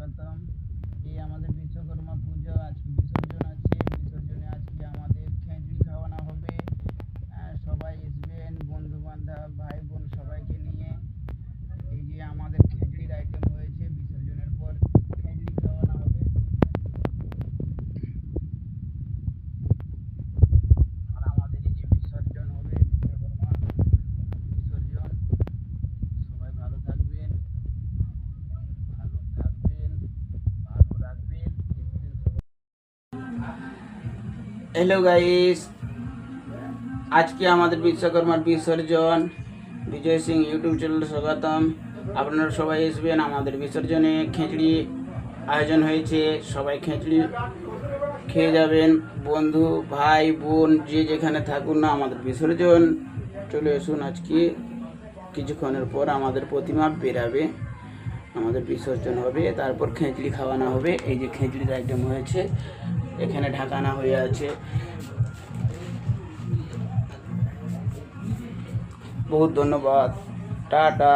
স্বাগতম। এই আমাদের বিশ্বকর্মা পুজো আজকে বিসর্জন আছে। বিসর্জনে আজকে আমাদের খেঁচড়ি খাওয়ানো হবে। সবাই আসবেন, বন্ধু বান্ধব ভাই বোন সবাইকে নিয়ে। এই যে আমাদের খেঁচড়ির আইটেম হয়েছে, বিসর্জনের পর খেঁচড়ি খাওয়ানো হবে। আর আমাদের এই যে বিসর্জন হবে, বিশ্বকর্মা বিসর্জন। সবাই ভালো থাকবেন, ভালো থাকবেন, ভালো রাখবেন। হ্যালো গাইস, আজকে আমাদের বিশ্বকর্মার বিসর্জন। বিজয় সিং ইউটিউব চ্যানেলে স্বাগতম। আপনারা সবাই আসবেন আমাদের বিসর্জনে। খেঁচড়ি আয়োজন হয়েছে, সবাই খেঁচড়ি খেয়ে যাবেন। বন্ধু ভাই বোন যে যেখানে থাকুন না, আমাদের বিসর্জন চলে আসুন। আজকে কিছুক্ষণের পর আমাদের প্রতিমা বেরাবে, আমাদের বিসর্জন হবে, তারপর খেঁচড়ি খাওয়ানো হবে। এই যে খেঁচড়ির আইটেম হয়েছে, এখানে ঢাকানা হয়ে আছে। বহুত ধন্যবাদ, টাটা।